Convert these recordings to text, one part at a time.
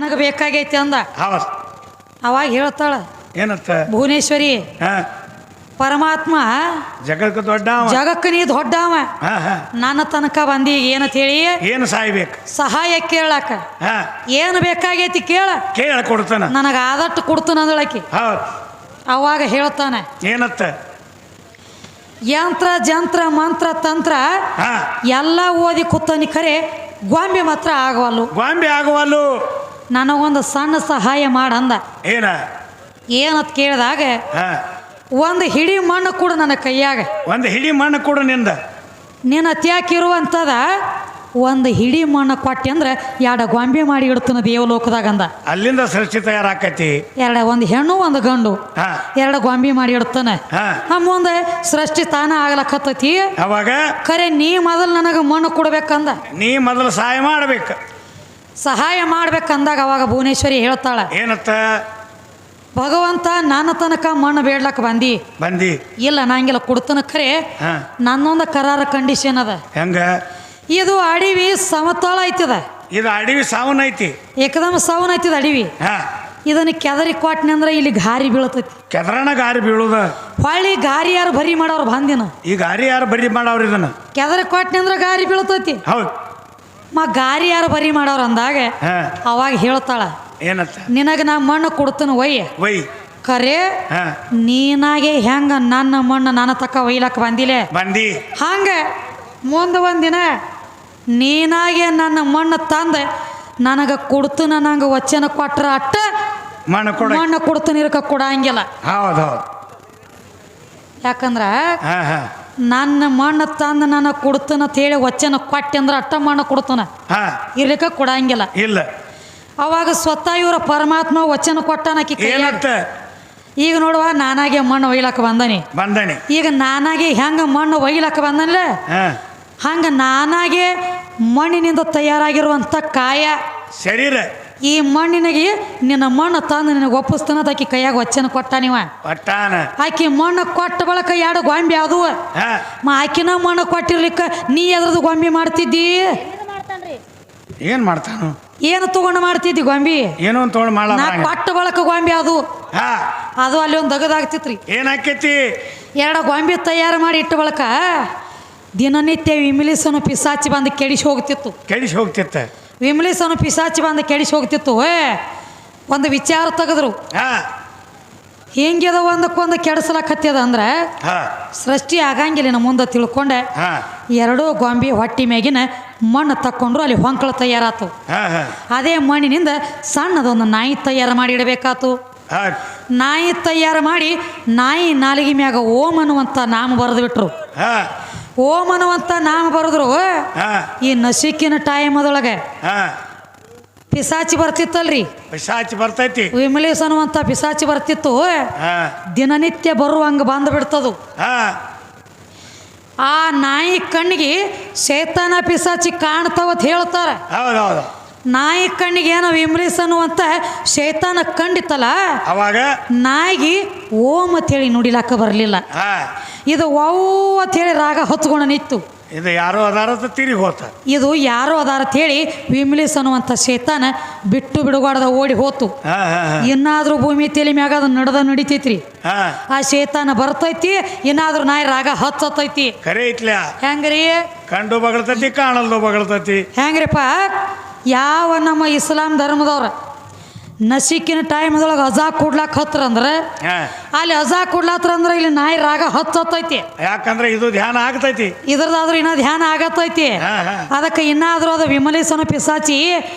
ನನಗೆ ಬೇಕಾಗೈತಿ ಅಂದ. ಹೌದು. ಅವಾಗ ಹೇಳ್ತಾಳ ಏನತ್ತ? ಭುವನೇಶ್ವರಿ, ಹಾ, ಪರಮಾತ್ಮ ಜಗಕ್ಕೆ ದೊಡ್ಡ ಜಗಕ್ಕೆ ನೀ ದೊಡ್ಡವ, ನನ್ನ ತನಕ ಬಂದಿ ಏನಂತ ಹೇಳಿ ಏನು ಸಾಯ್ಬೇಕು ಸಹಾಯ ಕೇಳಾಕ ಹಾ ಏನು ಬೇಕಾಗೈತಿ ಕೇಳ ಕೇಳ ಕೊಡ್ತಾನ, ನನಗೆ ಆದಷ್ಟು ಕೊಡ್ತಾನ ಅಂದಳಕಿ. ಹೌದು. ಅವಾಗ ಹೇಳ್ತಾನೆ ಏನತ್ತ? ಯಂತ್ರ ಜಂತ್ರ ಮಂತ್ರ ತಂತ್ರ ಹಾ ಎಲ್ಲ ಓದಿ ಕೂತನಿ, ಖರೆ ಗೊಂಬೆ ಮಾತ್ರ ಆಗವಲ್ಲು. ಗೊಂಬೆ ಆಗುವಲ್ಲು, ನನಗೊಂದು ಸಣ್ಣ ಸಹಾಯ ಮಾಡಂದ. ಏನ? ಏನಂತ ಕೇಳಿದಾಗ ಹಾ ಒಂದು ಹಿಡಿ ಮಣ್ಣು ಕೂಡ ನನ್ನ ಕೈಯಾಗ, ಒಂದು ಹಿಡಿ ಮಣ್ಣು ಕೊಡು ನಿಂದ. ನಿನ್ನ ತ್ಯಾಕಿರುವಂಥದ ಒಂದು ಹಿಡಿ ಮಣ್ಣು ಕೊಟ್ಟಿ ಅಂದ್ರೆ ಎರಡು ಗೊಂಬೆ ಮಾಡಿ ಇಡ್ತಾನ ದೇವಲೋಕದಾಗ ಅಂದ. ಅಲ್ಲಿಂದ ಸೃಷ್ಟಿ ತಯಾರಾಕತಿ. ಒಂದು ಹೆಣ್ಣು ಒಂದು ಗಂಡು ಹಾ ಎರಡು ಗೊಂಬೆ ಮಾಡಿ ಇಡ್ತಾನೆ. ಹಾ ಮುಂದೆ ಸೃಷ್ಟಿ ತಾನ ಆಗ್ಲಕತ್ತೈತಿ. ಅವಾಗ ಖರೆ ನೀ ಮೊದಲು ನನಗೆ ಮಣ್ಣು ಕೊಡ್ಬೇಕಂದ. ನೀ ಮೊದಲು ಸಹಾಯ ಮಾಡ್ಬೇಕು. ಸಹಾಯ ಮಾಡ್ಬೇಕಂದಾಗ ಅವಾಗ ಭುವನೇಶ್ವರಿ ಹೇಳ್ತಾಳ, ಏನತ್ತ? ಭಗವಂತ ನನ್ನ ತನಕ ಮಣ್ಣು ಬೇಡ್ಲಕ್ಕ ಬಂದಿ ಇಲ್ಲ, ನಂಗೆಲ್ಲ ಕೊಡ್ತಾನ, ಖರೆ ಹಾ ನನ್ನೊಂದು ಕರಾರ ಕಂಡೀಷನ್ ಅದ. ಹೆಂಗ? ಇದು ಅಡವಿ ಸಮತಳ ಐತದ, ಇದು ಅಡವಿ ಸಾವನ್ ಐತಿ, ಏಕದಮ್ ಸಾವನ್ ಐತಿದ ಅಡವಿ. ಹಾ ಇದನ್ನ ಕೆದರಿ ಕೊಟ್ನಿ ಅಂದ್ರೆ ಇಲ್ಲಿ ಗಾರಿ ಬೀಳತೈತಿ. ಕೆದರಣ ಗಾರಿ ಬೀಳುದ. ಹೊಳ್ಳಿ ಗಾರಿ ಯಾರು ಬರಿ ಮಾಡೋರು ಬಂದಿನ, ಈ ಗಾರಿ ಯಾರು ಬರಿ ಮಾಡವ್ರ ಇದನ್ನ? ಕೆದರಿ ಕೊಟ್ನಿ ಅಂದ್ರೆ ಗಾರಿ ಬೀಳತೈತಿ. ಹೌದು. ಗಾರಿ ಯಾರು ಬರಿ ಮಾಡೋರು ಅಂದಾಗ ಹಾ ಅವಾಗ ಹೇಳ್ತಾಳ, ಏನತ್ತ? ನಿನಗೆ ನಾ ಮಣ್ಣು ಕೊಡ್ತಾನ ಒಯ್ಯ, ವೈ. ಖರೆ ಹಾ ನೀನಾಗೆ ಹೆಂಗ ನನ್ನ ಮಣ್ಣು ನನ್ನ ತಕ್ಕ ಒಯ್ಲಕ್ಕ ಬಂದಿಲ್ಲ ಬಂದಿ, ಹಂಗ ಮುಂದೆ ಒಂದಿನ ನೀನಾಗೆ ನನ್ನ ಮಣ್ಣು ತಂದ ನನಗೆ ಕೊಡ್ತಾನ, ನಂಗೆ ವಚನ ಕೊಟ್ರ ಅಟ್ಟ ಮಣ್ಣು ಕೊಡ್ತಾನ, ಇರಕ ಕೊಡಂಗಿಲ್ಲ. ಹೌದು ಹೌದು. ಯಾಕಂದ್ರ ಹಾ ಹಾ ನನ್ನ ಮಣ್ಣು ತಂದು ನನಗೆ ಕೊಡ್ತಾನ ಅಂತ ಹೇಳಿ ವಚನ ಕೊಟ್ಟಿ ಅಂದ್ರೆ ಅಟ್ಟ ಮಣ್ಣು ಕೊಡ್ತಾನ, ಹಾ ಇರ್ಲಿಕ್ಕ ಕೊಡಂಗಿಲ್ಲ. ಇಲ್ಲ. ಅವಾಗ ಸ್ವತಃ ಇವರ ಪರಮಾತ್ಮ ವಚನ ಕೊಟ್ಟಾನಕಿ. ಏನತ್ತ? ಈಗ ನೋಡುವ ನಾನಾಗೆ ಮಣ್ಣು ಒಯ್ಲಕ್ಕ ಬಂದನಿ. ಈಗ ನಾನಾಗೆ ಹೆಂಗ ಮಣ್ಣು ಒಯ್ಲಕ್ಕ ಬಂದನಿಲ್ಲ, ಹಂಗ ನಾನಾಗೆ ಮಣ್ಣಿನಿಂದ ತಯಾರಾಗಿರುವಂಥ ಕಾಯ ಶರೀರ, ಈ ಮಣ್ಣಿನಾಗೆ ನಿನ್ನ ಮಣ್ಣು ತಂದು ನಿನಗೆ ಒಪ್ಪಿಸ್ತಾನ ಆಕಿ ಕೈಯಾಗ ವಚನ ಕೊಟ್ಟಾನಿವ. ಆಕಿ ಮಣ್ಣು ಕೊಟ್ಟ ಬಳಕ ಎರಡು ಗೊಂಬೆ ಯಾವ್ದು ಆಕಿನ ಮಣ್ಣು ಕೊಟ್ಟಿರ್ಲಿಕ್ಕ ನೀ ಎದ್ರದ್ದು ಗೊಂಬೆ ಮಾಡ್ತಿದ್ದಿ? ಏನ್ ಮಾಡ್ತಾನು? ಏನು ತಗೊಂಡು ಮಾಡ್ತಿದ್ದಿ ಗೊಂಬಿ? ಏನೋ ತಗೊಂಡು ಮಾಡ ಕೊಟ್ಟ ಬಳಕ ಗೊಂಬೆ ಅದು ಅಲ್ಲಿ ಒಂದು ದಗದಾಗ್ತಿತ್ರಿ. ಏನಾಕೈತಿ? ಎರಡು ಗೊಂಬೆ ತಯಾರು ಮಾಡಿ ಇಟ್ಟ ಬಳಕ ದಿನನಿತ್ಯ ವಿಮಲಿಸನು ಪಿಸಾಚಿ ಬಂದು ಕೆಡಿಸಿ ಹೋಗ್ತಿತ್ತು. ವಿಮಲಿಸನು ಪಿಸಾಚಿ ಬಂದು ಕೆಡಿಸಿ ಹೋಗ್ತಿತ್ತು. ಒಂದು ವಿಚಾರ ತೆಗೆದ್ರು, ಹಿಂಗ್ಯದ ಒಂದಕ್ಕೊಂದು ಕೆಡಿಸ್ಲಕತ್ತದ ಅಂದ್ರೆ ಸೃಷ್ಟಿ ಆಗಂಗಿಲ್ಲ ಮುಂದೆ ತಿಳ್ಕೊಂಡೆ. ಎರಡೂ ಗೊಂಬೆ ಹೊಟ್ಟಿ ಮ್ಯಾಗಿನ ಮಣ್ಣು ತಕ್ಕೊಂಡ್ರು, ಅಲ್ಲಿ ಹೊಂಕಳ ತಯಾರಾತು. ಅದೇ ಮಣ್ಣಿನಿಂದ ಸಣ್ಣದೊಂದು ನಾಯಿ ತಯಾರು ಮಾಡಿ ಇಡಬೇಕಾತು. ನಾಯಿ ತಯಾರು ಮಾಡಿ ನಾಯಿ ನಾಲಿಗೆ ಮ್ಯಾಗ ಓಂ ಅನ್ನುವಂಥ ನಾಮ ಬರೆದು ಬಿಟ್ರು. ಓಂ ಅನ್ನುವಂಥ ನಾಮ ಬರೆದ್ರು. ಈ ನಸಿಕಿನ ಟೈಮ್ ಅದೊಳಗೆ ಪಿಸಾಚಿ ಬರ್ತಿತ್ತಲ್ರಿ, ಪಿಸಾಚಿ ಬರ್ತೈತಿ. ವಿಮಲೇಶ್ ಅನ್ನುವಂಥ ಪಿಸಾಚಿ ಬರ್ತಿತ್ತು. ದಿನನಿತ್ಯ ಬರುವಂಗ ಬಂದು ಬಿಡ್ತದು. ಆ ನಾಯಿ ಕಣ್ಣಿಗೆ ಶೇತಾನ ಪಿಸಾಚಿ ಕಾಣ್ತಾವತ್ ಹೇಳ್ತಾರ. ನಾಯಿ ಕಣ್ಣಿಗೆ ಏನೋ ವಿಮಲೇಶ್ ಅನ್ನುವಂಥ ಶೇತಾನ ಕಂಡಿತ್ತಲ್ಲ, ಅವಾಗ ನಾಯಿಗೆ ಓಂ ಅಂತೇಳಿ ನುಡಿಲಾಕ ಬರಲಿಲ್ಲ. ಇದು ವಾವ್ ಅಂತೇಳಿ ರಾಗ ಹೊತ್ಕೊಂಡು ನಿಂತು, ಇದು ಯಾರೋ ಅದಾರ ತಿರುಗಿ ಹೋತ. ಇದು ಯಾರೋ ಅದಾರ ಅಂತೇಳಿ ವಿಮಲೇಶ್ ಅನ್ನುವಂಥ ಶೇತಾನ ಬಿಟ್ಟು ಬಿಡುಗಾಡದ ಓಡಿ ಹೋತು. ಇನ್ನಾದ್ರೂ ಭೂಮಿ ತಲೆ ಮ್ಯಾಗ ಅದು ನಡಿತೈತ್ರಿ. ಆ ಶೇತಾನ ಬರ್ತೈತಿ, ಇನ್ನಾದ್ರೂ ನಾಯಿ ರಾಗ ಹತ್ತೈತಿ. ಕರೆ ಐತ್ಲ ಹೆಂಗ್ರಿ? ಕಂಡು ಬಗಳ್ತೈತಿ, ಕಾಣಲ್ದು ಬಗಳ್ತೈತಿ. ಹೆಂಗ್ರಿಪ್ಪ? ಯಾವ ನಮ್ಮ ಇಸ್ಲಾಂ ಧರ್ಮದವ್ರ ನಸಿಕಿನ ಟೈಮ್ದೊಳಗೆ ಅಜಾ ಕೊಡ್ಲಾಕ್ ಹತ್ರ ಅಂದ್ರೆ ಅಲ್ಲಿ ಅಜಾ ಕೊಡ್ಲಾತ್ರ ಅಂದ್ರೆ ಇಲ್ಲಿ ನಾಯಿ ರಾಗ ಹತ್ತೈತಿ. ಯಾಕಂದ್ರೆ ಇದು ಧ್ಯಾನ ಆಗ್ತೈತಿ, ಇದ್ರದಾದ್ರೂ ಇನ್ನ ಧ್ಯಾನ ಆಗತ್ತೈತಿ. ಅದಕ್ಕೆ ಇನ್ನಾದ್ರೂ ಅದು ವಿಮಲೇಶನ ಪಿಸಾಚಿ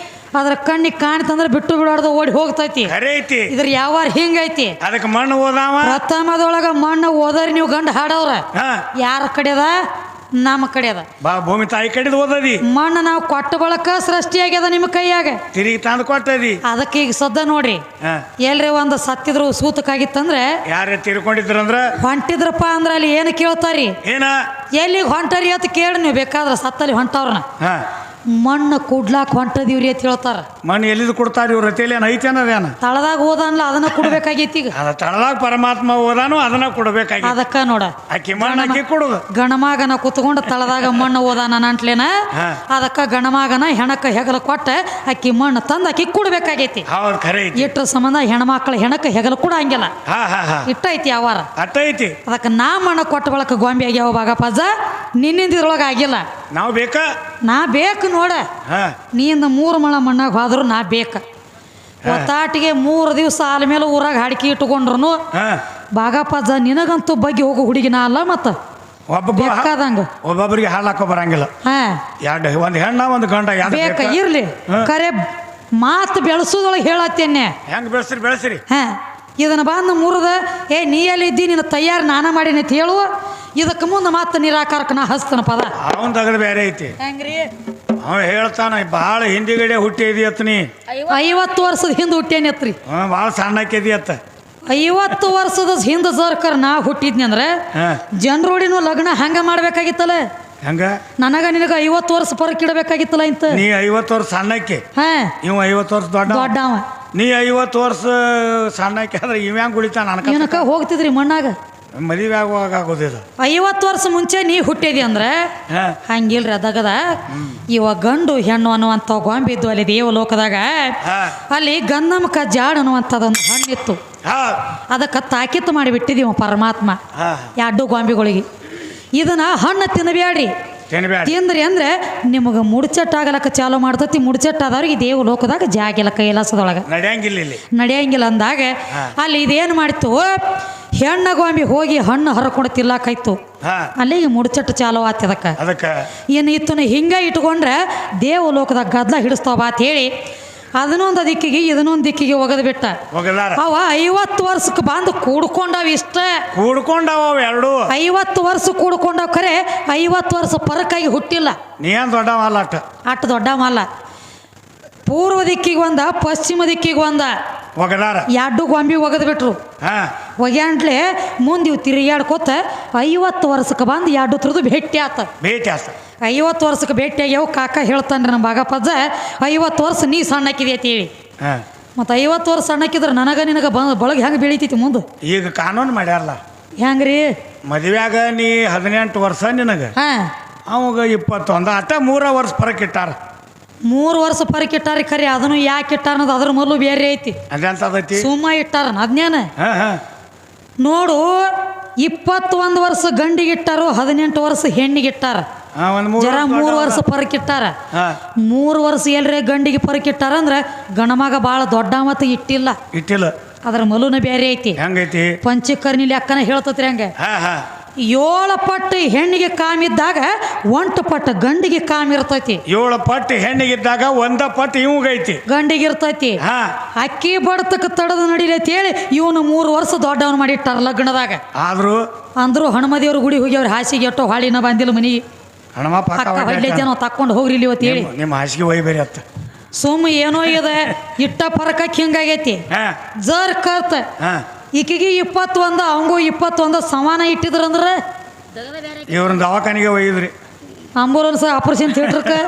ಅದ್ರ ಕಣ್ಣಿಗೆ ಕಾಣ್ತಂದ್ರೆ ಬಿಟ್ಟು ಬಿಡೋದು ಓಡಿ ಹೋಗ್ತೈತಿ. ಇದ್ರ ಯಾವ ಹಿಂಗೈತಿ. ಅದಕ್ಕೆ ಮಣ್ಣು ಓದಾವ. ಪ್ರಥಮದೊಳಗ ಮಣ್ಣು ಓದರಿ ನೀವು ಗಂಡು ಹಾಡವ್ರ ಯಾರ ಕಡೆ ಅದ? ನಮ್ಮ ಕಡೆ ಅದ. ಭೂಮಿ ತಾಯಿ ಕಡೆ ಓದದಿ. ಮಣ್ಣು ನಾವು ಕೊಟ್ಟ ಬಳಕ ಸೃಷ್ಟಿ ಆಗ್ಯದ ನಿಮ್ಮ ಕೈಯಾಗ, ತಿರುಗಿ ತಂದು ಕೊಟ್ಟದಿ. ಅದಕ್ಕೆ ಈಗ ಸದ್ದ ನೋಡ್ರಿ, ಎಲ್ರಿ ಒಂದು ಸತ್ತಿದ್ರು ಸೂತಕ್ಕಾಗಿತ್ತಂದ್ರೆ ಯಾರೇ ತಿರ್ಕೊಂಡಿದ್ರಂದ್ರ ಹೊಂಟಿದ್ರಪ್ಪ ಅಂದ್ರ ಅಲ್ಲಿ ಏನು ಕೇಳ್ತಾರಿ? ಏನ? ಎಲ್ಲಿಗೆ ಹೊಂಟಾರಿ ಅಂತ ಕೇಳಿ ನೀವು ಬೇಕಾದ್ರೆ ಸತ್ತಲ್ಲಿ ಹೊಂಟವ್ರನ್ನ ಮಣ್ಣು ಕುಡ್ಲಾಕ್ ಹೊಂಟದಿವ್ರಿ ಅಂತ ಹೇಳ್ತಾರ. ಮಣ್ಣು ಎಲ್ಲಿದು ಕೊಡ್ತಾರ ಇವ್ರ ರತಿಯಲ್ಲಿ ಏನು ಐತೇನದೇನ ತಳದಾಗ ಹೋದನ್ಲ ಅದನ್ನ ಕೊಡ್ಬೇಕಾಗೈತಿ ಈಗ. ಅದ ತಳದಾಗ ಪರಮಾತ್ಮ ಹೋದಾನು ಅದನ್ನ ಕೊಡ್ಬೇಕಾಗಿ ಅದಕ್ಕ ನೋಡ ಆಕಿ ಮಣ್ಣು ಆಕಿ ಕೊಡುದು. ಗಣಮಗನ ಕುತ್ಕೊಂಡು ತಳದಾಗ ಮಣ್ಣು ಓದಾನ ಅಂಟ್ಲೇನ ಅದಕ್ಕ ಗಣಮಗನ ಹೆಣಕ್ಕ ಹೆಗಲ ಕೊಟ್ಟ ಅಕ್ಕಿ ಮಣ್ಣು ತಂದು ಅಕ್ಕಿ ಕೊಡ್ಬೇಕಾಗೈತಿ. ಹೌದು ಖರೆ ಐತಿ. ಇಟ್ರ ಸಂಬಂಧ ಹೆಣ್ಮಕ್ಳ ಹೆಣಕ್ಕ ಹೆಗಲ ಕೂಡ ಹಂಗಿಲ್ಲ ಇಟ್ಟೈತಿ ಅವಾರ ಅಟ್ಟೈತಿ. ಅದಕ್ಕೆ ನಾ ಮಣ್ಣು ಕೊಟ್ಟ ಬಳಕ ಗೊಂಬೆ ಆಗ್ಯಾವ ಬಾಗಪ್ಪಜ್ಜ ನಿನ್ನಿಂದ ಇದ್ರೊಳಗೆ ಆಗಿಲ್ಲ. ನಾವು ಬೇಕಾ ನಾ ಬೇಕು ನೋಡ ನೀಂದ 3 ಮಳ ಮಣ್ಣಾಗ ಹೋದ್ರು ನಾ ಬೇಕ. ಒತ್ತಾಟಿಗೆ 3 ದಿವಸ ಆದ ಮೇಲೆ ಊರಾಗ ಹಾಡಿಕೆ ಇಟ್ಕೊಂಡ್ರು ಬಾಗಪ್ಪಜ್ಜ ನಿನಗಂತೂ ಬಗ್ಗೆ ಹೋಗೋ ಹುಡುಗಿನ ಅಲ್ಲ ಮತ್ತ ಬೇಕಾದಂಗ ಒಬ್ಬೊಬ್ಬರಿಗೆ ಹಾಲಾಕೋ ಬರಂಗಿಲ್ಲ. ಎರಡು ಒಂದು ಹೆಣ್ಣ ಒಂದು ಗಂಡ ಬೇಕ ಇರ್ಲಿ ಕರೆ ಮಾತು ಬೆಳೆಸೋದೊಳಗೆ ಹೇಳತ್ತೇನೆ. ಹೆಂಗ್ ಬೆಳೆಸ್ರಿ ಬೆಳೆಸ್ರಿ. ಇದನ್ನ ಬಂದು ಮುರಿದ ನೀ ಎಲ್ಲಿದ್ದಿ ನಿನ್ನ ತಯಾರು ನಾನ ಮಾಡೀನಿ ಅಂತ ಹೇಳುವ ಇದಕ್ಕೆ ಮುಂದೆ ಮತ್ತೆ ನಿರಾಕಾರಕ್ಕೆ ನಾ ಹಸ್ತನ ಪದ ಅವನ್ ತಗದು ಬೇರೆ ಐತಿ. ಹೆಂಗ್ರಿ ಅವ ಹೇಳ್ತಾನ ಭಾಳ ಹಿಂದಿಗಡೆ ಹುಟ್ಟಿದಿಯತ್ ನೀ 50 ವರ್ಷದ ಹಿಂದೆ ಹುಟ್ಟೇನತ್ರಿ. ಭಾಳ ಸಣ್ಣಕ್ಕಿದಿಯತ್ತ 50 ವರ್ಷದ ಹಿಂದೆ ಸರ್ಕಾರ ನಾ ಹುಟ್ಟಿದ್ನಿ ಅಂದ್ರೆ ಜನರೋಡಿನೂ ಲಗ್ನ ಹಂಗ ಮಾಡ್ಬೇಕಾಗಿತ್ತಲ್ಲ. ಹಂಗ ನನಗ ನಿನಗ 50 ವರ್ಷ ಪರಕ್ ಇಡಬೇಕಾಗಿತ್ತಲ್ಲ ಇಂತ. ನೀ 50 ವರ್ಷ ಸಣ್ಣಕ್ಕೆ ಇವ 50 ವರ್ಷ ದೊಡ್ಡವ. ನೀ 50 ವರ್ಷ ಸಣ್ಣಕ್ಕೆ ಆದ್ರೆ ಇವ ಹೆಂಗ್ ಕುಳಿತಾನ ನನಕ ಹೋಗ್ತಿದ್ರಿ ಮಣ್ಣಾಗ ಮದುವೆ ಆಗೋದಿಲ್ಲ. 50 ವರ್ಷ ಮುಂಚೆ ನೀ ಹುಟ್ಟಿದಿ ಅಂದ್ರೆ ಹಂಗಿಲ್ರಿ ಅದಗದ ಇವ ಗಂಡು ಹೆಣ್ಣು ಅನ್ನುವಂಥ ಗೊಂಬಿದ್ದು ಅಲ್ಲಿ ದೇವಲೋಕದಾಗ ಅಲ್ಲಿ ಗಂಧಮಕ ಜಾಡ್ ಅನ್ನುವಂಥದ್ದೊಂದು ಹಣ್ಣಿತ್ತು. ಅದಕ್ಕೆ ತಾಕೀತು ಮಾಡಿ ಬಿಟ್ಟಿದೀವ ಪರಮಾತ್ಮ 2 ಗೊಂಬಿಗಳಿಗೆ. ಇದನ್ನ ಹಣ್ಣು ತಿನ್ನಬೇಡ್ರಿ. ತಿಂದ್ರಿ ಅಂದ್ರೆ ನಿಮಗೆ ಮುಡ್ಚಟ್ಟಾಗಲಕ್ಕ ಚಾಲು ಮಾಡ್ತತಿ. ಮುಡ್ಚಟ್ಟಾದವ್ರಿಗೆ ದೇವ ಲೋಕದಾಗ ಜಾಗಿಲ್ಲ ಕೈಲಾಸದೊಳಗೆ ನಡೆಯಂಗಿಲ್ಲ ಅಂದಾಗ ಅಲ್ಲಿ ಇದೇನು ಮಾಡಿತ್ತು ಹೆಣ್ಣ ಗೊಂಬಿ ಹೋಗಿ ಹಣ್ಣು ಹರ್ಕೊಂಡು ತಿರ್ಲಾಕಾಯ್ತು. ಅಲ್ಲಿಗೆ ಮುಡ್ಚಟ್ಟು ಚಾಲು ಆತದಕ್ಕೆ ಏನು ಇತ್ತು ಹಿಂಗ ಇಟ್ಕೊಂಡ್ರೆ ದೇವ ಲೋಕದಾಗ ಗದ್ಲ ಹಿಡಿಸ್ತಾವ ಅಂತ ಹೇಳಿ ಅದನ್ನೊಂದು ದಿಕ್ಕಿಗೆ ಇದನ್ನೊಂದು ದಿಕ್ಕಿಗೆ ಒಗದ್ ಬಿಟ್ಟ. ಅವ 50 ವರ್ಷಕ್ಕೆ ಬಂದು ಕೂಡ್ಕೊಂಡವ ಇಷ್ಟ ಕೂಡ್ಕೊಂಡವ 50 ವರ್ಷ ಕೂಡ್ಕೊಂಡವ್ ಖರೆ 50 ವರ್ಷ ಪರಕ್ಕಾಗಿ ಹುಟ್ಟಿಲ್ಲ. ನೀ ದೊಡ್ಡವಲ್ಲ ಅಟ್ ದೊಡ್ಡವಲ್ಲ. ಪೂರ್ವ ದಿಕ್ಕಿಗೆ ಒಂದ ಪಶ್ಚಿಮ ದಿಕ್ಕಿಗೆ ಒಂದ 2 ಗೊಂಬಿ ಒಗದ್ ಬಿಟ್ರು. ಒಗ್ಯಾಂಟ್ಲೆ ಮುಂದೆ ಇವು ತಿರುಗಾಡ್ಕೋತ 50 ವರ್ಷಕ್ಕೆ ಬಂದು 2 ಥರದ್ದು ಭೇಟಿ ಆತ. 50 ವರ್ಷಕ್ಕೆ ಭೇಟಿಯಾಗ್ಯಾವ. ಕಾಕ ಹೇಳ್ತಾನ್ರಿ ನಮ್ಮ ಬಾಗಪ್ಪಜ್ಜ 50 ವರ್ಷ ನೀ ಸಣ್ಣಕ್ಕಿದೆ ಅಂತೇಳಿ. ಮತ್ತು 50 ವರ್ಷ ಸಣ್ಣಕ್ಕಿದ್ರೆ ನನಗ ನಿನಗ ಬಳಗ ಹೆಂಗೆ ಬೆಳಿತೈತಿ ಮುಂದೆ. ಈಗ ಕಾನೂನು ಮಾಡ್ಯಾರಲ್ಲ ಹೆಂಗ್ರಿ ಮದುವೆಯಾಗ ನೀ 18 ವರ್ಷ ನಿನಗ ಅವಾಗ 21 ಅಟ್ಟ 3 ವರ್ಷ ಪರಕ್ ಇಟ್ಟಾರ. 3 ವರ್ಷ ಪರಕ್ ಇಟ್ಟಾರಿ ಖರೆ ಅದನ್ನು ಯಾಕೆ ಇಟ್ಟಾರ ಅನ್ನೋದು ಅದ್ರ ಮೊದಲು ಬೇರೆ ಐತಿ. ಅದಂತದೈತಿ ಸುಮ್ಮ ಇಟ್ಟಾರ ಅದ್ನೇನ ನೋಡು. 21 ವರ್ಷ ಗಂಡಿಗೆ ಇಟ್ಟಾರು 18 ವರ್ಷ ಹೆಣ್ಣಿಗೆ ಇಟ್ಟಾರ. ಜರ 3 ವರ್ಷ ಪರಕ್ ಇಟ್ಟಾರ. 3 ವರ್ಷ ಎಲ್ರೇ ಗಂಡಿಗೆ ಪರಕ್ ಇಟ್ಟಾರ ಅಂದ್ರೆ ಗಣಮಗ ಭಾಳ ದೊಡ್ಡ ಮತ್ತೆ ಇಟ್ಟಿಲ್ಲ. ಅದ್ರ ಮಲುನ ಬೇರೆ ಐತಿ. ಹೆಂಗೈತಿ ಪಂಚಕರ್ಣಿ ಲೆಕ್ಕನ ಹೇಳ್ತತ್ರಿ ಹಂಗ. 7 ಪಟ್ಟು ಹೆಣ್ಣಿಗೆ ಕಾಮಿದ್ದಾಗ 1 ಪಟ್ಟು ಗಂಡಿಗೆ ಕಾಮ್ ಇರ್ತೈತಿ. 7 ಪಟ್ಟು ಹೆಣ್ಣಿಗಿದ್ದಾಗ 1 ಪಟ್ಟು ಇವಂಗೈತಿ ಗಂಡಿಗೆ ಇರ್ತೈತಿ. ಅಕ್ಕಿ ಬಡತಕ್ಕೆ ತಡದು ನಡಿಲೈತಿ ಹೇಳಿ ಇವನು 3 ವರ್ಷ ದೊಡ್ಡವನು ಮಾಡಿಟ್ಟಾರ ಲಗ್ನದಾಗ. ಅಂದ್ರು ಹನುಮದೇವ್ರ ಗುಡಿ ಹೋಗ್ಯವ್ರ ಹಾಸಿಗೆ ಎಟ್ಟೋ ಹಾಳಿನ ಬಂದಿಲ್ಲ ಮನಿಗೆ. ಹೊಡ್ಲೈತೇನೋ ತಕ್ಕೊಂಡು ಹೋಗ್ರಿ ಇಲ್ಲಿ ಇವತ್ತು ಹೇಳಿ ನಿಮ್ಮ ಹಾಸಿಗೆ ಹೋಗಿ ಬೇರೆ ಅತ್ತ ಸುಮ್ಮ ಏನೋ ಇದೆ ಇಟ್ಟ ಪರಕಕ್ಕೆ ಹಿಂಗಾಗೈತಿ. ಜರ್ ಕರ್ತ ಈಕಿಗೆ 21 ಅವಂಗೂ 21 ಸಮಾನ ಇಟ್ಟಿದ್ರಂದ್ರೆ ಇವ್ರನ್ನ ದವಾಖಾನಿಗೆ ಒಯ್ದ್ರಿ. ಆಂಬುಲೆನ್ಸ್ ಆಪರೇಷನ್ ಥಿಯೇಟ್ರಕ್ಕೆ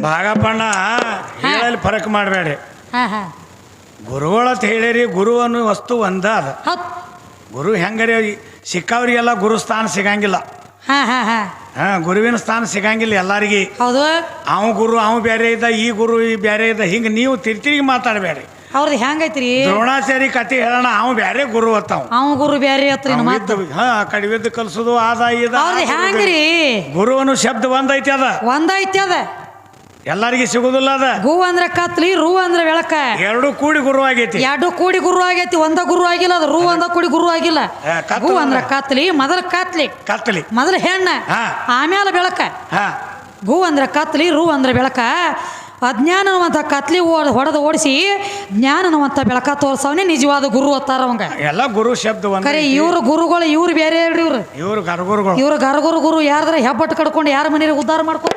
ಭಾಗಪ್ಪಣ್ಣ ಹೇಳಲ್ಲಿ ಫರಕ್ ಮಾಡಬೇಡ್ರಿ. ಗುರುಗಳಂತ ಹೇಳಿರಿ ಗುರು ಅನ್ನೋ ವಸ್ತು ಒಂದ ಅದ. ಗುರು ಹೆಂಗರಿ ಸಿಕ್ಕವ್ರಿಗೆಲ್ಲ ಗುರು ಸ್ಥಾನ ಸಿಗಂಗಿಲ್ಲ. ಗುರುವಿನ ಸ್ಥಾನ ಸಿಗಂಗಿಲ್ಲ ಎಲ್ಲಾರಿಗೆ. ಹೌದು ಅವ ಗುರು ಅವ ಬೇರೆ ಇದ್ದ ಈ ಗುರು ಈ ಬೇರೆ ಇದ್ದ ಹಿಂಗೆ ನೀವು ತಿರ್ತಿರಿಗೆ ಮಾತಾಡಬೇಡ್ರಿ. ಅವ್ರದ್ದು ಹೆಂಗೈತ್ರಿ ದ್ರೋಣಾಚಾರಿ ಕತೆ ಹೇಳೋಣ ಅವ ಬೇರೆ ಗುರು ಅತ್ತಾವ ಅವ ಗುರು ಬೇರೆ ಅತ್ರಿ. ಕಡಿವಿದ್ದು ಕಲ್ಸೋದು ಆದ ಇದ ಹೆಂಗ್ರಿ ಗುರು ಅನ್ನೋ ಶಬ್ದ ಒಂದೈತಿ ಅದ ಎಲ್ಲಾರಿಗೆ ಸಿಗುದಿಲ್ಲ ಅದ. ಗು ಅಂದ್ರೆ ಕತ್ಲಿ ರೂ ಅಂದ್ರೆ ಬೆಳಕ 2 ಕೂಡಿ ಗುರು ಆಗೈತಿ. 2 ಕೂಡಿ ಗುರು ಆಗೈತಿ. ಒಂದ ಗುರು ಆಗಿಲ್ಲ ಅದು ರೂ ಒಂದ ಕೂಡಿ ಗುರು ಆಗಿಲ್ಲ. ಗು ಅಂದ್ರೆ ಕತ್ಲಿ ಮೊದಲ ಕತ್ಲಿ ಮೊದಲ ಹೆಣ್ಣ ಆಮೇಲೆ ಬೆಳಕ. ಗು ಅಂದ್ರೆ ಕತ್ಲಿ ರೂ ಅಂದ್ರೆ ಬೆಳಕ. ಅಜ್ಞಾನವಂತ ಕತ್ಲಿ ಹೊಡೆದು ಓಡಿಸಿ ಜ್ಞಾನವಂತ ಬೆಳಕ ತೋರ್ಸವನೇ ನಿಜವಾದ ಗುರು ಅತ್ತಾರ ಅವಂಗ. ಎಲ್ಲ ಗುರು ಶಬ್ದ ಕರೆ ಇವ್ರು ಗುರುಗಳು ಇವ್ರು ಬೇರೆ ಹೇಳ್ರಿ. ಇವ್ರು ಗರಗುರುಗಳು. ಇವ್ರು ಗರಗುರು ಗುರು ಯಾರ್ದಾರ ಹೆಬ್ಬಟ್ಟು ಕಡ್ಕೊಂಡು ಯಾರ ಮನೆಯ ಉದ್ಧಾರ ಮಾಡ್ಕೊತ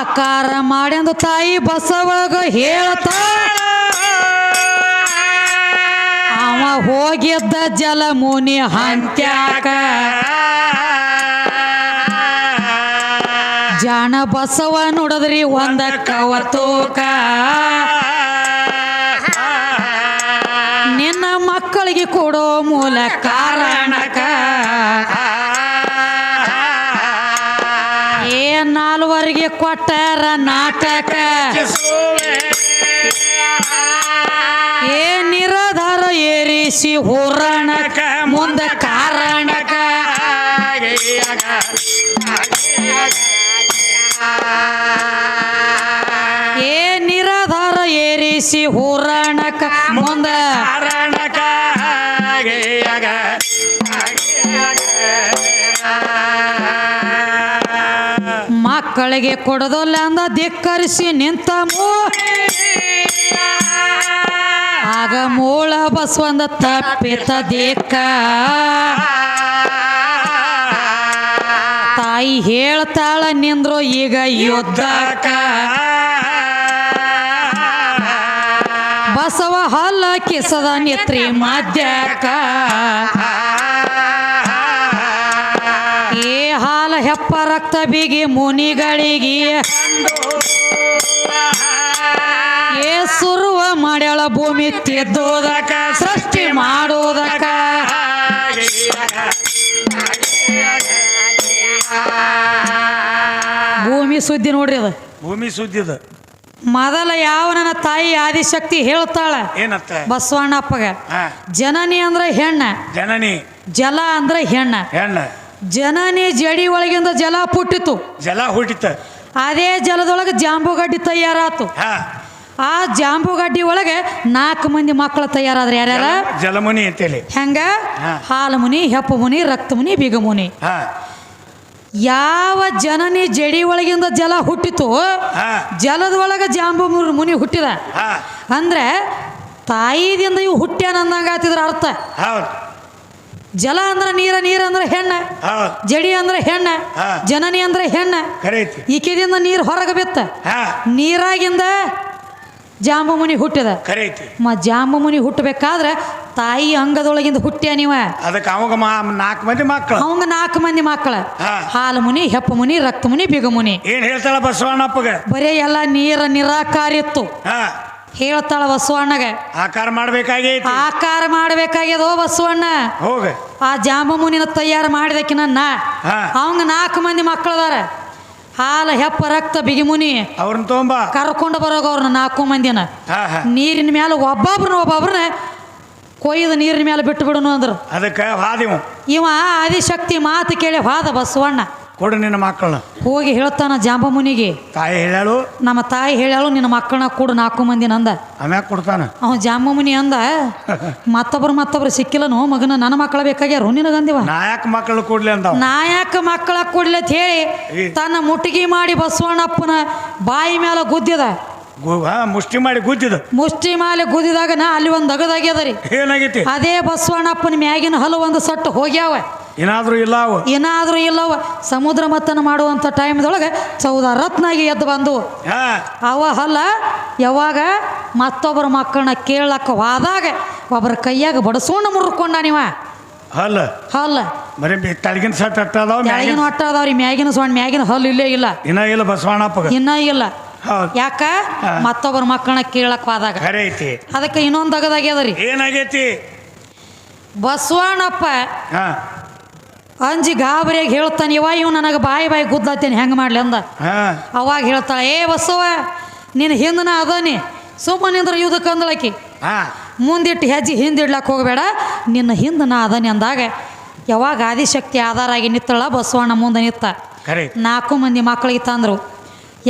ಆಕಾರ ಮಾಡ್ಯಂದು ತಾಯಿ ಬಸವಗ ಹೇಳ್ತ ಅವ ಹೋಗಿದ್ದ ಜಲಮುನಿ ಹಂತ್ಯಾಕ ಜಾಣ ಬಸವ ನೋಡದ್ರಿ ಒಂದ ಕವತೂಕ ನಿನ್ನ ಮಕ್ಕಳಿಗೆ ಕೊಡೋ ಮೂಲ ಕಾರಣಕ ಏ ನಾಲ್ವರಿಗೆ ಕೊಟ್ಟಾರ ನಾಟಕ ಏ ನಿರಾಧಾರ ಏರಿಸಿ ಹೋರಾಣಕ ಮುಂದ ಕಾರಣಕ ಏ ನಿರಾಧಾರ ಏರಿಸಿ ಹೋರಾಣಕ ಮುಂದ ಕಾರಣಕ ಮಕ್ಕಳಿಗೆ ಕೊಡದಲ್ಲ ಅಂದ ಧಿಕ್ಕರಿಸಿ ನಿಂತ ಆಗ ಮೂಳ ಬಸವಂದ ತಪ್ಪಿತ ದೇಕ ತಾಯಿ ಹೇಳ್ತಾಳ ನಿಂದ್ರು ಈಗ ಯುದ್ಧಕ ಬಸವ ಹಲ್ಲ ಕಿಸದ ನೆತ್ರಿ ಮದ್ಯಕ ಏ ಹಾಲ ಹೆಪ್ಪ ರಕ್ತ ಬಿಗಿ ಮುನಿಗಳಿಗೆ ಏ ಸುರುವ ಮಾಡ್ಯಾಳ ಭೂಮಿ ತಿದ್ದೋದಕ ಸೃಷ್ಟಿ ಮಾಡೋದಕ ಭೂಮಿ ಸುದ್ದಿ ನೋಡ್ರಿ ಅದು ಭೂಮಿ ಸುದ್ದಿದ ಮೊದಲ ಯಾವ ನನ್ನ ತಾಯಿ ಆದಿಶಕ್ತಿ ಹೇಳ್ತಾಳ ಏನತ್ತ ಬಸವಣ್ಣಪ್ಪಗ ಜನನಿ ಅಂದ್ರ ಹೆಣ್ಣ ಜನನಿ ಜಲ ಅಂದ್ರ ಹೆಣ್ಣ ಹೆಣ್ಣ ಜನನಿ ಜಡಿ ಒಳಗಿಂದ ಜಲ ಪುಟ್ಟಿತು ಜಲ ಹುಟ್ಟಿತ ಅದೇ ಜಲದೊಳಗೆ ಜಾಂಬುಗಡ್ಡಿ ತಯಾರಾತು ಆ ಜಾಂಬುಗಡ್ಡಿ ಒಳಗೆ 4 ಮಂದಿ ಮಕ್ಕಳು ತಯಾರಾದ್ರೆ ಯಾರ್ಯಾರ ಜಲಮುನಿ ಅಂತೇಳಿ ಹೆಂಗ ಹಾಲು ಮುನಿ ಹೆಪ್ಪು ಮುನಿ ರಕ್ತ ಮುನಿ ಬೀಗ ಮುನಿ ಯಾವ ಜನನಿ ಜಡಿ ಒಳಗಿಂದ ಜಲ ಹುಟ್ಟಿತು ಜಲದ ಒಳಗೆ ಜಾಂಬು ಮುನಿ ಹುಟ್ಟಿದ ಅಂದ್ರೆ ತಾಯಿದಿಂದ ಇವು ಹುಟ್ಟ್ಯಾನ ಅಂದಂಗ ಆತಿದ್ರ ಅರ್ಥ ಜಲ ಅಂದ್ರೆ ನೀರ ನೀರ ಅಂದ್ರೆ ಹೆಣ್ಣ ಜಡಿ ಅಂದ್ರೆ ಹೆಣ್ಣ ಜನನಿ ಅಂದ್ರೆ ಹೆಣ್ಣ ಈಕೆದಿಂದ ನೀರು ಹೊರಗೆ ಬಿತ್ತ ನೀರಾಗಿಂದ ಜಾಂಬು ಮುನಿ ಹುಟ್ಟಿದ ಜಾಂಬು ಮುನಿ ಹುಟ್ಟಬೇಕಾದ್ರೆ ತಾಯಿ ಅಂಗದೊಳಗಿಂದ ಹುಟ್ಟ್ಯ ನೀವ ಅದಕ್ಕೆ ಅವಾಗ 4 ಮಂದಿ ಮಕ್ಕಳು ಅವಂಗ 4 ಮಂದಿ ಮಕ್ಕಳ ಹಾಲು ಮುನಿ ಹೆಪ್ಪು ಮುನಿ ರಕ್ತ ಮುನಿ ಬಿಗ ಮುನಿ ಏನ್ ಹೇಳ್ತಾಳ ಬಸವಣ್ಣಪ್ಪಗ ಬರೀ ಎಲ್ಲ ನೀರ ನಿರಾಕಾರಿತ್ತು ಹೇಳ್ತಾಳ ಬಸವಣ್ಣಗ ಆಕಾರ ಮಾಡ್ಬೇಕಾಗೈತಿ ಆಕಾರ ಮಾಡ್ಬೇಕಾಗ್ಯದೋ ಬಸವಣ್ಣ ಹೋಗ ಆ ಜಾಂಬು ಮುನಿನ ತಯಾರು ಮಾಡಿದಕ್ಕಿನ ಅವಂಗ 4 ಮಂದಿ ಮಕ್ಕಳದಾರ ಹಾಲು ಹೆಪ್ಪ ರಕ್ತ ಬಿಗಿ ಮುನಿ ಅವ್ರನ್ನ ತೊಂಬ ಕರ್ಕೊಂಡು ಬರೋಗ ಅವ್ರನ್ನ 4 ಮಂದಿನ ನೀರಿನ ಮೇಲೆ ಒಬ್ಬೊಬ್ರನ್ನ ಕೊಯ್ದು ನೀರಿನ ಮೇಲೆ ಬಿಟ್ಟು ಬಿಡೋನು ಅಂದ್ರು ಅದಕ್ಕೆ ಹಾದಿವ ಇವ ಆದಿಶಕ್ತಿ ಮಾತು ಕೇಳಿ ಹಾದ ಬಸವಣ್ಣ ಕೊಡು ನಿನ್ನ ಮಕ್ಕಳನ್ನ ಹೋಗಿ ಹೇಳ್ತಾನ ಜಾಂಬ ಮುನಿಗೆ ತಾಯಿ ಹೇಳಾಳು ನಮ್ಮ ತಾಯಿ ಹೇಳಾಳು ನಿನ್ನ ಮಕ್ಕಳನ್ನ ಕೊಡು 4 ಮಂದಿನ ಅಂದ ಆಮ್ಯಾಗ ಕೊಡ್ತಾನ ಅವ ಜಾಂಬ ಮುನಿ ಅಂದ ಮತ್ತೊಬ್ರು ಸಿಕ್ಕಿಲ್ಲನು ಮಗನ ನನ್ನ ಮಕ್ಕಳ ಬೇಕಾಗ್ಯಾರು ನಿನಗಂದಿವ ನಾಯಕ ಮಕ್ಕಳು ಕೊಡ್ಲಿ ಅಂದ ನಾಯಕ ಮಕ್ಕಳ ಕೊಡ್ಲಿ ಅಂತ ಹೇಳಿ ತನ್ನ ಮುಟ್ಟಿಗೆ ಮಾಡಿ ಬಸವಣ್ಣಪ್ಪನ ಬಾಯಿ ಮೇಲೆ ಗುದ್ದಿದ ಮುಷ್ಟಿ ಮಾಡಿ ಗುದ್ದಿದ ಮುಷ್ಟಿ ಮೇಲೆ ಗುದ್ದಿದಾಗ ಅಲ್ಲಿ ಒಂದು ಅಗದಾಗ್ಯದರಿ ಏನಾಗೈತಿ ಅದೇ ಬಸವಣ್ಣಪ್ಪನ ಮ್ಯಾಗಿನ ಹಲ್ಲು ಒಂದು ಸಟ್ಟು ಹೋಗ್ಯಾವ ಏನಾದ್ರೂ ಇಲ್ಲವ ಸಮುದ್ರ ಮಥನ ಮಾಡುವಂತ ಟೈಮ್ದೊಳಗೆ 14 ರತ್ನಾಗಿ ಎದ್ದು ಬಂದು ಅವ ಹಲ್ಲ ಯಾವಾಗ ಮತ್ತೊಬ್ಬರ ಮಕ್ಕಳನ್ನ ಕೇಳಕ್ಕ ಹೋದಾಗ ಒಬ್ಬರ ಕೈಯಾಗ ಬಡಸೋಣ ಮುರ್ಕೊಂಡ ನೀವ ಹಲ್ಲ ಬರೀ ತಳಗಿನ ಸಟ್ ತೆಳಗಿನ ಹೊಟ್ಟದವ್ರಿ ಮ್ಯಾಗಿನ ಸೊಣ್ಣ ಮ್ಯಾಗಿನ ಹಲ್ಲು ಇಲ್ಲೇ ಇಲ್ಲ ಇಲ್ಲ ಬಸವಣ್ಣಪ್ಪ ಇನ್ನ ಇಲ್ಲ ಯಾಕ ಮತ್ತೊಬ್ಬರ ಮಕ್ಕಳನ್ನ ಕೇಳಕ್ ಹೋದಾಗ ಅದಕ್ಕೆ ಇನ್ನೊಂದು ಅಗದಾಗ್ಯದರಿ ಏನಾಗೈತಿ ಬಸವಣ್ಣಪ್ಪ ಅಂಜಿ ಗಾಬರಿಯಾಗಿ ಹೇಳ್ತಾನೆ ಇವ ನನಗೆ ಬಾಯಿ ಗುದ್ದತ್ತೇನೆ ಹೆಂಗೆ ಮಾಡ್ಲಿ ಅಂದ ಅವಾಗ ಹೇಳ್ತಾಳೆ ಏ ಬಸವ ನೀನು ಹಿಂದನ ಅದನಿ ಸುಮ್ಮನಿಂದ್ರ ಯುದ್ಧಕ್ಕೆ ಅಂದಳಕಿ ಮುಂದಿಟ್ಟು ಹೆಜ್ಜೆ ಹಿಂದಿಡ್ಲಕ್ಕೆ ಹೋಗಬೇಡ ನಿನ್ನ ಹಿಂದನ ಅದನಿ ಅಂದಾಗ ಯಾವಾಗ ಆದಿಶಕ್ತಿ ಆಧಾರ ಆಗಿ ನಿತ್ತಳ ಬಸವಣ್ಣ ಮುಂದೆ ನಿತ್ತ 4 ಮಂದಿ ಮಕ್ಕಳಿಗೆ ತಂದರು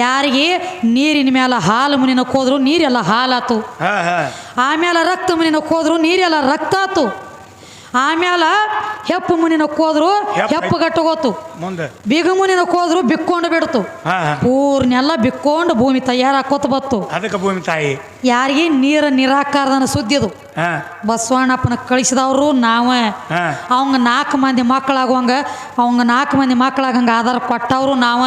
ಯಾರಿಗೆ ನೀರಿನ ಮೇಲೆ ಹಾಲು ಮುನಿನ ಹೋದ್ರು ನೀರೆಲ್ಲ ಹಾಲಾತು ಆಮೇಲೆ ರಕ್ತ ಮುನಿನ ಹೋದ್ರು ನೀರೆಲ್ಲ ರಕ್ತ ಆತು ಆಮ್ಯಾಲ ಹೆಪ್ಪು ಮುನಿನ ಕೋದ್ರು ಹೆಪ್ಪು ಗಟ್ಟಗೋತು ಮುಂದೆ ಬಿಗ ಮುನಿನ ಕೋದ್ರು ಬಿಕ್ಕೊಂಡು ಬಿಡ್ತು ಪೂರ್ನೆಲ್ಲ ಬಿಕ್ಕೊಂಡು ಭೂಮಿ ತಯಾರಾಕೋತ ಬತ್ತು ಅದಕ್ಕೆ ಭೂಮಿ ತಾಯಿ ಯಾರಿಗೆ ನಿರಾಕಾರದನ ಸುದ್ದಿದು ಬಸವಣ್ಣಪ್ಪನ ಕಳಿಸಿದವರು ನಾವ ಅವಂಗ 4 ಮಂದಿ ಮಕ್ಕಳಾಗುವಂಗ ಅವಂಗ 4 ಮಂದಿ ಮಕ್ಕಳಾಗಂಗ ಆಧಾರ ಕೊಟ್ಟವ್ರು ನಾವ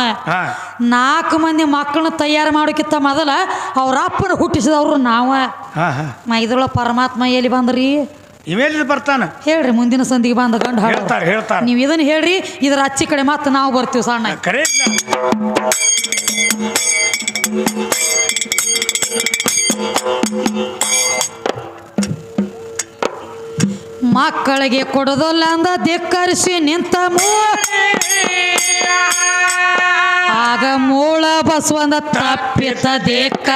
4 ಮಂದಿ ಮಕ್ಕಳನ್ನ ತಯಾರು ಮಾಡೋಕ್ಕಿಂತ ಮೊದಲ ಅವ್ರ ಅಪ್ಪನ ಹುಟ್ಟಿಸಿದವರು ನಾವ ಇದ್ರೊಳಗೆ ಪರಮಾತ್ಮ ಎಲ್ಲಿ ಬಂದ್ರಿ ಇವೆಲ್ಲಿ ಬರ್ತಾನ ಹೇಳ್ರಿ ಮುಂದಿನ ಸಂದಿಗೆ ಬಂದ ಗಂಡ ಹೇಳ್ತಾರೆ ನೀವು ಇದನ್ನ ಹೇಳ್ರಿ ಇದ್ರ ಅಚ್ಚಿ ಕಡೆ ಮತ್ತೆ ನಾವು ಬರ್ತೀವಿ ಸಣ್ಣ ಮಕ್ಕಳಿಗೆ ಕೊಡೋದಲ್ಲ ಅಂದ ಧಿಕ್ಕರಿಸಿ ನಿಂತ ಆಗ ಮೂಳ ಬಸವಂದ ತಪ್ಪಿತ ದೇಕ್ಕ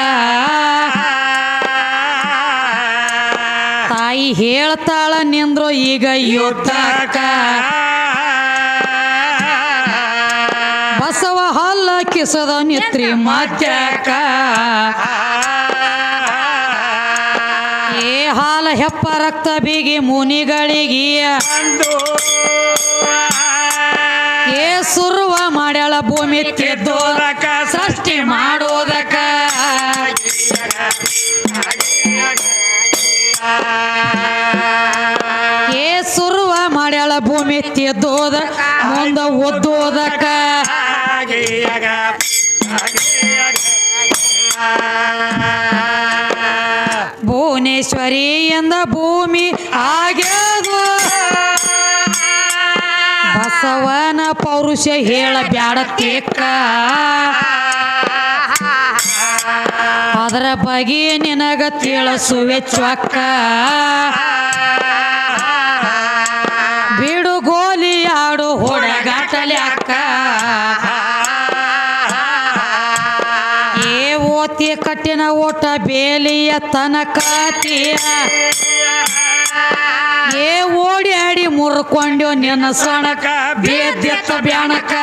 ತಾಯಿ ಹೇಳ್ತಾಳ ನಿಂದ್ರು ಈಗ ಯುದ್ಧಕ್ಕ ಬಸವ ಹಲ್ಲ ಕಿಸದ ನಿತ್ರಿ ಮಧ್ಯಕ್ಕ ಏ ಹಾಲ ಹೆಪ್ಪ ರಕ್ತ ಬೀಗಿ ಮುನಿಗಳಿಗೆ ಏ ಸುರುವ ಮಾಡ್ಯಾಳ ಭೂಮಿ ತಿದ್ದೋದಕ ಸೃಷ್ಟಿ ಮಾಡೋದಕ ಏ ಸುರುವ ಮಾಡ್ಯಾಳ ಭೂಮಿ ತಿದ್ದೋದ ಮುಂದ ಒದ್ದೋದಕ ಭುವನೇಶ್ವರಿ ಎಂದ ಭೂಮಿ ಆಗ್ಯದು ಬಸವನ ಪೌರುಷ ಹೇಳ ಬ್ಯಾಡ ತೇಕ್ಕ ಅದರ ಬಗ್ಗೆ ನಿನಗ ತಿಳಿಸುವೆ ಚೊಕ್ಕ ಬಿಡು ಗೋಲಿ ಆಡು ಹೊಡಗಾಟಲಿ ಅಕ್ಕ ಏ ಓತಿ ಕಟ್ಟಿನ ಓಟ ಬೇಲಿಯ ತನಕಾತಿಯ ಏ ಓಡಿ ಆಡಿ ಮುರ್ಕೊಂಡ್ಯೋ ನಿನ್ನ ಸೊಣಕ ಬೇದ್ಯತ್ತ ಬ್ಯಾಣಕ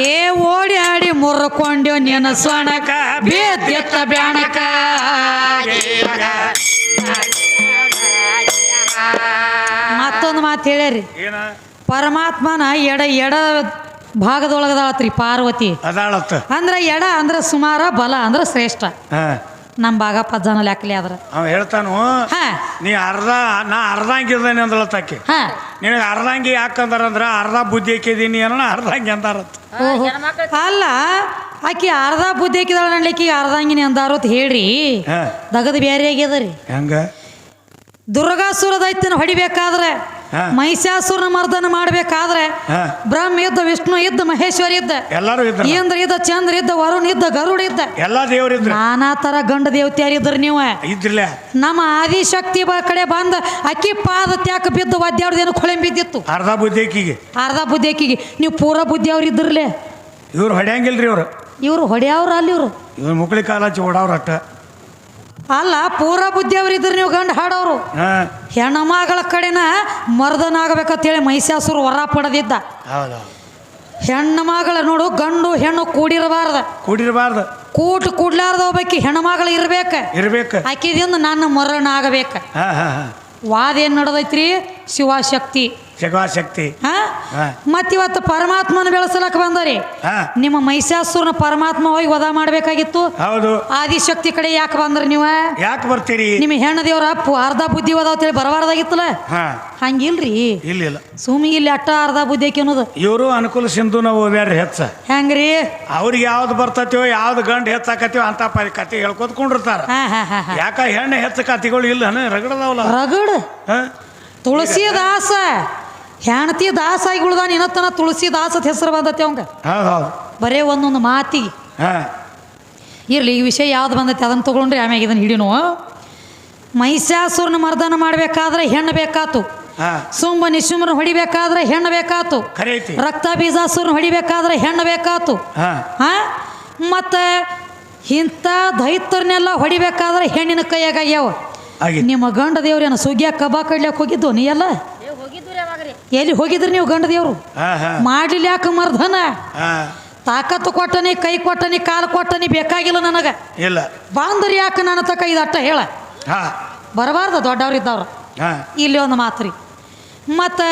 ಏ ಓಡಿ ಆಡಿ ಮುರ್ಕೊಂಡ್ಯೋ ನಿನ್ನ ಸೊಣಕ ಬೇದ್ಯತ್ತ ಬ್ಯಾಣಕ ಮತ್ತೊಂದು ಮಾತು ಹೇಳ್ಯಾರಿ ಪರಮಾತ್ಮನ ಎಡ ಭಾಗದೊಳಗದಾಳತ್ರಿ ಪಾರ್ವತಿ ಅಂದ್ರ ಎಡ ಅಂದ್ರ ಸುಮಾರ ಬಲ ಅಂದ್ರ ಶ್ರೇಷ್ಠ ನಮ್ಮ ಭಾಗಪ್ಪ ಜನ ಲೆಕ್ಕಲಿ ಆದ್ರ ಅವ ಹೇಳ್ತಾನು ನೀ ನಾ ಅರ್ಧಂಗಿದ್ದೇನೆ ಅಂದಳತ್ತಾಕಿ ನಿನಗೆ ಅರ್ಧಂಗಿ ಯಾಕಂದಾರಂದ್ರ ಅರ್ಧ ಬುದ್ಧಿ ಹಾಕಿದೀನಿ ಅನ್ನೋ ಅರ್ಧಂಗಿ ಅಂದಾರತ್ ಅಲ್ಲ ಆಕಿ ಅರ್ಧ ಬುದ್ಧಿ ಹಾಕಿದಾಳ ನಡ್ಲಿಕ್ಕೆ ಅರ್ಧಂಗಿನಿ ಅಂದಾರು ಅಂತ ಹೇಳ್ರಿ ದಗದ ಬೇರೆ ಆಗ್ಯದರಿ ಹೆಂಗ ದುರ್ಗಾಸುರ ದೈತ್ಯನ ಹೊಡಿಬೇಕಾದ್ರೆ ಮಹಿಷಾಸುರನ ಮರ್ದನ ಮಾಡ್ಬೇಕಾದ್ರೆ ಬ್ರಹ್ಮ ಇದ್ದ ವಿಷ್ಣು ಇದ್ದ ಮಹೇಶ್ವರ ಇದ್ದ ಎಲ್ಲರೂ ಇಂದ್ರ ಇದ್ದ ಚಂದ್ರ ಇದ್ದ ವರುಣ ಇದ್ದ ಗರುಡ ಇದ್ದ ಎಲ್ಲಾ ದೇವರಿದ್ರು ನಾನಾ ತರ ಗಂಡ ದೇವತೆಯರಿದ್ರಿ ನೀವು ಇದ್ರಲ್ಲ ನಮ್ಮ ಆದಿಶಕ್ತಿ ಕಡೆ ಬಂದ ಅಕ್ಕಿ ಪಾದ ತ್ಯಾಕ ಬಿದ್ದು ಒದ್ದಾಡ್ದೇನು ಕೊಳೆ ಬಿದ್ದಿತ್ತು ಅರ್ಧ ಬುದ್ಧಿಕಿಗೆ ನೀವು ಪೂರ ಬುದ್ಧಿ ಅವ್ರು ಇದ್ರಲ್ಲೇ ಇವ್ರು ಹೊಡ್ಯಾಂಗಿಲ್ರಿ ಇವ್ರು ಹೊಡೆಯವ್ರ ಅಲ್ಲಿ ಇವ್ರು ಮುಕ್ಳಿ ಕಾಲ ಹಚ್ಚಿ ಓಡವ್ರ ಅಟ್ಟ ಅಲ್ಲ ಪೂರ ಬುದ್ಧಿ ಅವ್ರು ಇದ್ರು ನೀವು ಗಂಡ ಹಾಡೋರು ಹೆಣ್ಣಮಗಳ ಕಡೆನ ಮರ್ದನ ಆಗ್ಬೇಕಂತೇಳಿ ಮಹಿಷಾಸುರ ವರ ಪಡೆದಿದ್ದ ಹೆಣ್ಣು ಮಗಳ ನೋಡು ಗಂಡು ಹೆಣ್ಣು ಕೂಡಿರಬಾರ್ದು ಕೂಡ್ಲಾರ್ದ ಒಬ್ಬಾಕಿ ಹೆಣ್ಣು ಮಗಳು ಇರ್ಬೇಕು ಆಕಿದಿಂದ ನನ್ನ ಮರಣ ಆಗಬೇಕ ವಾದ ಏನ್ ನಡೆದೈತ್ರಿ ಶಿವಶಕ್ತಿ ಮತ್ತಿವತ್ತು ಪರಮಾತ್ಮನ ಬೆಳೆಸಲಕ್ಕ ಬಂದರಿ ನಿಮ್ಮ ಮಹಿಷಾಸುರನ ಪರಮಾತ್ಮ ಹೋಗಿ ವಧ ಮಾಡ್ಬೇಕಾಗಿತ್ತು ಆದಿಶಕ್ತಿ ಕಡೆ ಯಾಕೆ ಬಂದ್ರಿ ನೀವು ಯಾಕೆ ಬರ್ತೀರಿ ನಿಮ್ಮ ಹೆಣ್ಣ ದೇವ್ರ ಅರ್ಧ ಬುದ್ಧಿ ಓದಾವತ್ತೇಳಿ ಬರಬಾರ್ದಾಗಿತ್ತಲ್ಲ ಹಂಗಿಲ್ರಿ ಇಲ್ಲ ಸುಮ್ಮಿ ಇಲ್ಲಿ ಅಟ್ಟ ಅರ್ಧ ಬುದ್ಧಿ ಅನ್ನೋದು ಇವರು ಅನುಕೂಲ ಸಿಂಧುನ ಓದ್ಯಾರ ಹೆಚ್ಚ ಹೆಂಗ್ರಿ ಅವ್ರಿಗೆ ಯಾವ್ದು ಬರ್ತೈತಿವೋ ಯಾವ್ದು ಗಂಡ ಹೆಚ್ಚಾಕತಿವೋ ಅಂತ ಕತೆ ಹೇಳ್ಕೊತ್ಕೊಂಡಿರ್ತಾರ ಯಾಕ ಹೆಣ್ಣು ಹೆಚ್ಚ ಕತಿಗಳು ಇಲ್ಲ ರಗಡ ತುಳಸಿದಾಸ ಹೆಣ್ತಿ ದಾಸ ಆಗಿ ಉಳ್ದಾನ ಇನ್ನತ್ತನ ತುಳಸಿದಾಸ ಹೆಸರು ಬಂದತಿ ಅವಂಗ ಬರೇ ಒಂದೊಂದು ಮಾತಿಗೆ ಇರ್ಲಿ ಈ ವಿಷಯ ಯಾವ್ದು ಬಂದತಿ ಅದನ್ನ ತಗೊಂಡ್ರಿ ಆಮ್ಯಾಗ ಇದನ್ನ ಹಿಡಿನು ಮಹಿಷಾಸುರನ ಮರ್ದನ ಮಾಡ್ಬೇಕಾದ್ರೆ ಹೆಣ್ಣು ಬೇಕಾತು ಸುಂಬ ನಿಶುಮ್ರನ್ನ ಹೊಡಿಬೇಕಾದ್ರೆ ಹೆಣ್ಣು ಬೇಕಾತು ರಕ್ತ ಬೀಜಾಸುರನ ಹೊಡಿಬೇಕಾದ್ರೆ ಹೆಣ್ಣು ಬೇಕಾತು ಮತ್ತೆ ಇಂಥ ದೈತ್ಯರನ್ನೆಲ್ಲ ಹೊಡಿಬೇಕಾದ್ರೆ ಹೆಣ್ಣಿನ ಕೈಯಾಗ ಆಗ್ಯಾವ ನಿಮ್ಮ ಗಂಡ ದೇವ್ರೇನ ಸುಗ್ಗಿಯ ಕಬ್ಬ ಕಡ್ಲಿಕ್ಕೆ ಹೋಗಿದ್ದು ನೀ ಎಲ್ಲ ಎಲ್ಲಿ ಹೋಗಿದ್ರಿ ನೀವು ಗಂಡ ದೇವ್ರು ಮಾಡ್ಲಿಲ್ಲ ಯಾಕೆ ಮರ್ದನ ತಾಕತ್ತು ಕೊಟ್ಟನಿ, ಕೈ ಕೊಟ್ಟನಿ, ಕಾಲು ಕೊಟ್ಟನಿ, ಬೇಕಾಗಿಲ್ಲ ನನಗೆ. ಇಲ್ಲ ಬಾಂದ್ರಿ ಯಾಕೆ ನನ್ನ ತಕ ಇದು ಅಟ್ಟ ಹೇಳ. ಹಾ ಬರಬಾರ್ದು ದೊಡ್ಡವ್ರು ಇದ್ದವ್ರು. ಹಾ ಇಲ್ಲಿ ಒಂದು ಮಾತು ರೀ. ಮತ್ತು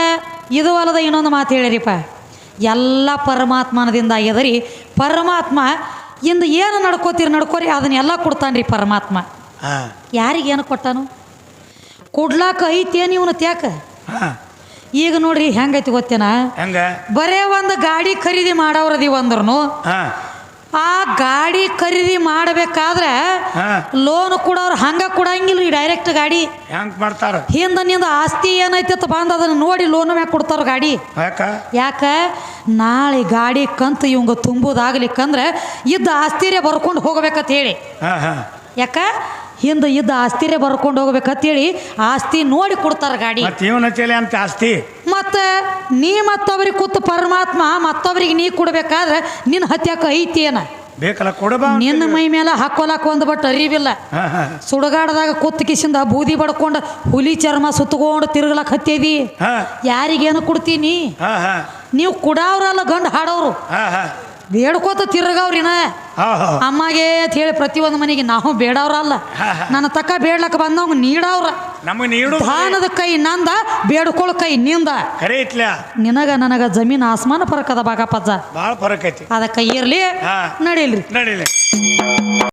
ಇದು ಅಲ್ಲದ ಇನ್ನೊಂದು ಮಾತು ಹೇಳಿರಿಪ್ಪ. ಎಲ್ಲ ಪರಮಾತ್ಮನದಿಂದ ಆಗ್ಯದ ರೀ. ಪರಮಾತ್ಮ ಇಂದು ಏನು ನಡ್ಕೋರಿ ಅದನ್ನೆಲ್ಲ ಕೊಡ್ತಾನೆ ರೀ ಪರಮಾತ್ಮ. ಹಾ ಯಾರಿಗೇನು ಕೊಟ್ಟಾನು? ಕೊಡ್ಲಾಕ ಐತೇನು ಇವನು ತ್ಯಾಕ? ಹಾ ಈಗ ನೋಡ್ರಿ ಹೆಂಗೈತಿ ಗೊತ್ತೇನ? ಹೆಂಗ? ಬರೇ ಒಂದು ಗಾಡಿ ಖರೀದಿ ಮಾಡೋರದೀವಿ ಅಂದ್ರೂ ಹಾ ಆ ಗಾಡಿ ಖರೀದಿ ಮಾಡಬೇಕಾದ್ರೆ ಹಾ ಲೋನ್ ಕೊಡೋರು ಹಂಗೆ ಕೊಡಂಗಿಲ್ಲ ರೀ. ಡೈರೆಕ್ಟ್ ಗಾಡಿ ಹೆಂಗ್ ಮಾಡ್ತಾರ? ಹಿಂದಿನಿಂದ ಆಸ್ತಿ ಏನೈತಿ ಅಂತ ಬಂದು ಅದನ್ನು ನೋಡಿ ಲೋನ್ ಮ್ಯಾಗ ಕೊಡ್ತಾರ ಗಾಡಿ. ಯಾಕ? ನಾಳೆ ಗಾಡಿ ಕಂತು ಇವಂಗ ತುಂಬುದಾಗ್ಲಿಕ್ಕಂದ್ರೆ ಇದ್ದ ಆಸ್ತಿರೇ ಬರ್ಕೊಂಡು ಹೋಗ್ಬೇಕಂತ ಹೇಳಿ. ಯಾಕ? ಹಿಂದೆ ಇದ್ದ ಆಸ್ತಿರೇ ಬರ್ಕೊಂಡು ಹೋಗ್ಬೇಕಂತೇಳಿ ಆಸ್ತಿ ನೋಡಿ ಕೊಡ್ತಾರ ಗಾಡಿ. ಅಂತ ಆಸ್ತಿ ಮತ್ತೆ ನೀ ಮತ್ತೊಬ್ರಿಗೆ ಕೂತು ಪರಮಾತ್ಮ ಮತ್ತೊಬ್ರಿಗೆ ನೀ ಕೊಡ್ಬೇಕಾದ್ರೆ ನಿನ್ನ ಹತ್ಯಾಕ ಐತಿ ಏನ ಬೇಕಲ್ಲ ಕೊಡಬಾ. ನಿನ್ನ ಮೈ ಮೇಲೆ ಹಾಕೋಲಾಕ ಒಂದು ಬಟ್ ಅರಿವಿಲ್ಲ. ಸುಡಗಾಡದಾಗ ಕೂತ್ ಕಿಸಿಂದ ಬೂದಿ ಬಡ್ಕೊಂಡು ಹುಲಿ ಚರ್ಮ ಸುತ್ತಕೊಂಡು ತಿರುಗ್ಲಕ್ ಹತ್ತೇದಿ. ಯಾರಿಗೇನು ಕೊಡ್ತೀನಿ? ನೀವು ಕುಡಾವ್ರಲ್ಲ, ಗಂಡು ಹಾಡೋರು ಬೇಡ್ಕೋತ ತಿರ್ಗವ್ರಿನ ಅಮ್ಮಗೆ ಅಂತ ಹೇಳಿ ಪ್ರತಿಯೊಂದು ಮನೆಗೆ ನಾವು ಬೇಡವ್ರಲ್ಲ. ನನ್ನ ತಕ್ಕ ಬೇಡ್ಲಕ್ಕ ಬಂದವ್ ನೀಡವ್ರ. ದಾನದ ಕೈ ನಂದ, ಬೇಡ್ಕೊಳ ಕೈ ನಿಂದ. ನಿನಗ ನನಗ ಜಮೀನ್ ಆಸ್ಮಾನ ಫರಕ್ ಅದ ಬಾಗಪ್ಪಜ್ಜ. ಭಾಳ ಫರಕ್ ಐತಿ. ಅದಕ್ಕೆ ಇರ್ಲಿ, ನಡೀಲ್ರಿ.